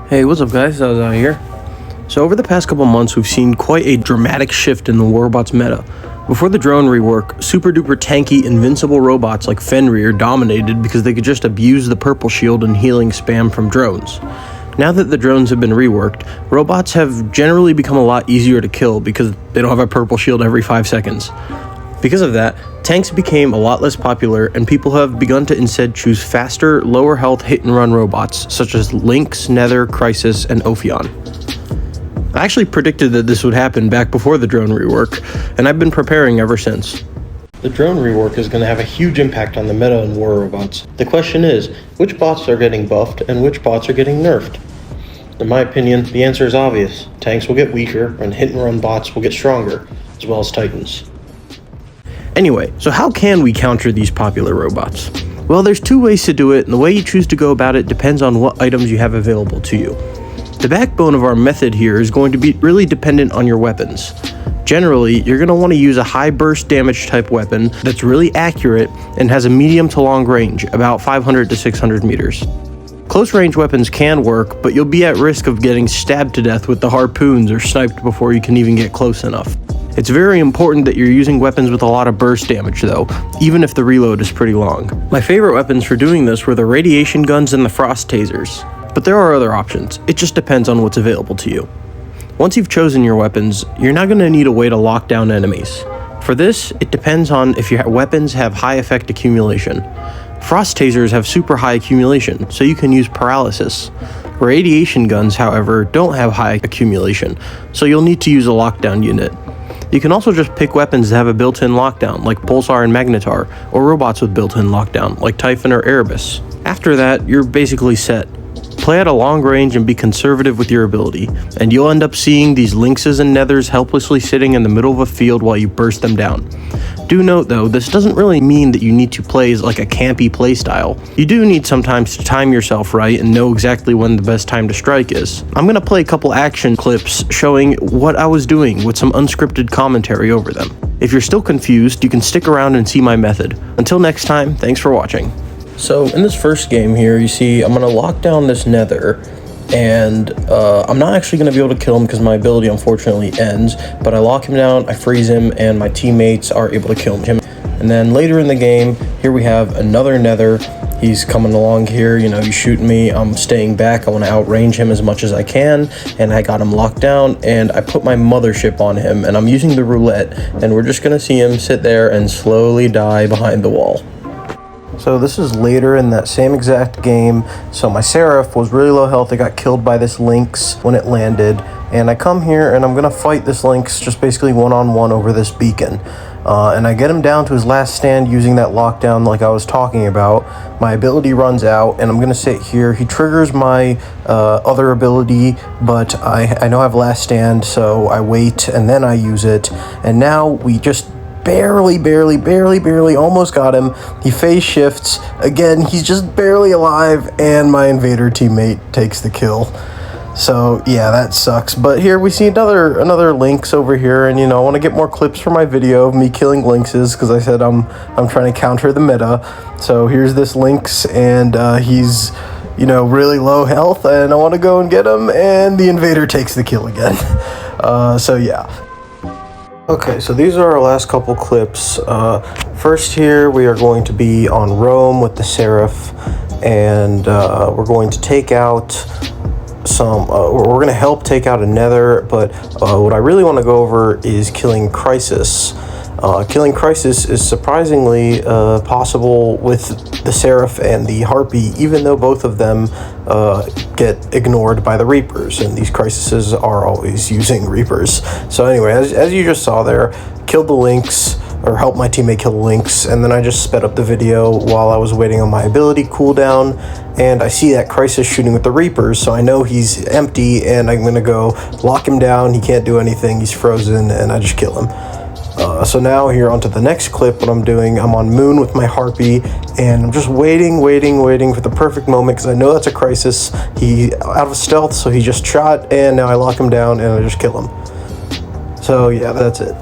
Hey, what's up guys, How's out here. So over the past couple months, we've seen quite a dramatic shift in the robots meta. Before the drone rework, super duper tanky, invincible robots like Fenrir dominated because they could just abuse the purple shield and healing spam from drones. Now that the drones have been reworked, robots have generally become a lot easier to kill because they don't have a purple shield every 5 seconds. Because of that, tanks became a lot less popular and people have begun to instead choose faster, lower health hit-and-run robots such as Lynx, Nether, Crisis, and Ophion. I actually predicted that this would happen back before the drone rework, and I've been preparing ever since. The drone rework is going to have a huge impact on the meta and war robots. The question is, which bots are getting buffed and which bots are getting nerfed? In my opinion, the answer is obvious. Tanks will get weaker and hit-and-run bots will get stronger, as well as titans. Anyway, so how can we counter these popular robots? Well, there's 2 ways to do it, and the way you choose to go about it depends on what items you have available to you. The backbone of our method here is going to be really dependent on your weapons. Generally, you're going to want to use a high burst damage type weapon that's really accurate and has a medium to long range, about 500 to 600 meters. Close range weapons can work, but you'll be at risk of getting stabbed to death with the harpoons or sniped before you can even get close enough. It's very important that you're using weapons with a lot of burst damage though, even if the reload is pretty long. My favorite weapons for doing this were the radiation guns and the frost tasers, but there are other options. It just depends on what's available to you. Once you've chosen your weapons, you're not going to need a way to lock down enemies. For this, it depends on if your weapons have high effect accumulation. Frost tasers have super high accumulation, so you can use paralysis. Radiation guns, however, don't have high accumulation, so you'll need to use a lockdown unit. You can also just pick weapons that have a built-in lockdown, like Pulsar and Magnetar, or robots with built-in lockdown, like Typhon or Erebus. After that, you're basically set. Play at a long range and be conservative with your ability, and you'll end up seeing these Lynxes and Nethers helplessly sitting in the middle of a field while you burst them down. Do note though, this doesn't really mean that you need to play as like a campy playstyle. You do need sometimes to time yourself right and know exactly when the best time to strike is. I'm going to play a couple action clips showing what I was doing with some unscripted commentary over them. If you're still confused, you can stick around and see my method. Until next time, thanks for watching. So in this first game here, you see I'm going to lock down this Nether, and I'm not actually going to be able to kill him because my ability unfortunately ends, but I lock him down, I freeze him, and my teammates are able to kill him. And then later in the game, here we have another Nether. He's coming along here, you know, he's shooting me, I'm staying back, I want to outrange him as much as I can, and I got him locked down, and I put my mothership on him, and I'm using the roulette, and we're just going to see him sit there and slowly die behind the wall. So this is later in that same exact game. So my Seraph was really low health. It got killed by this Lynx when it landed. And I come here and I'm going to fight this Lynx just basically one-on-one over this beacon. And I get him down to his last stand using that lockdown like I was talking about. My ability runs out and I'm going to sit here. He triggers my other ability, but I know I have last stand, so I wait and then I use it. And now we just barely almost got him. He phase shifts again, he's just barely alive, and my invader teammate takes the kill. So yeah, that sucks. But here we see another Lynx over here, and you know, I want to get more clips for my video of me killing Lynxes because I said I'm trying to counter the meta. So here's this Lynx, and he's, you know, really low health, and I want to go and get him, and the invader takes the kill again. So yeah. Okay, so these are our last couple clips. First here, we are going to be on Rome with the Seraph, and we're going to take out we're going to help take out a Nether, but what I really want to go over is killing Crisis. Killing Crisis is surprisingly possible with the Seraph and the Harpy, even though both of them get ignored by the Reapers, and these Crises are always using Reapers. So anyway, as you just saw there, killed the Lynx, or helped my teammate kill the Lynx, and then I just sped up the video while I was waiting on my ability cooldown, and I see that Crisis shooting with the Reapers, so I know he's empty, and I'm gonna go lock him down. He can't do anything, he's frozen, and I just kill him. So now here onto the next clip, what I'm doing, I'm on Moon with my Harpy, and I'm just waiting for the perfect moment, because I know that's a Crisis. He out of stealth, so he just shot, and now I lock him down, and I just kill him. So yeah, that's it.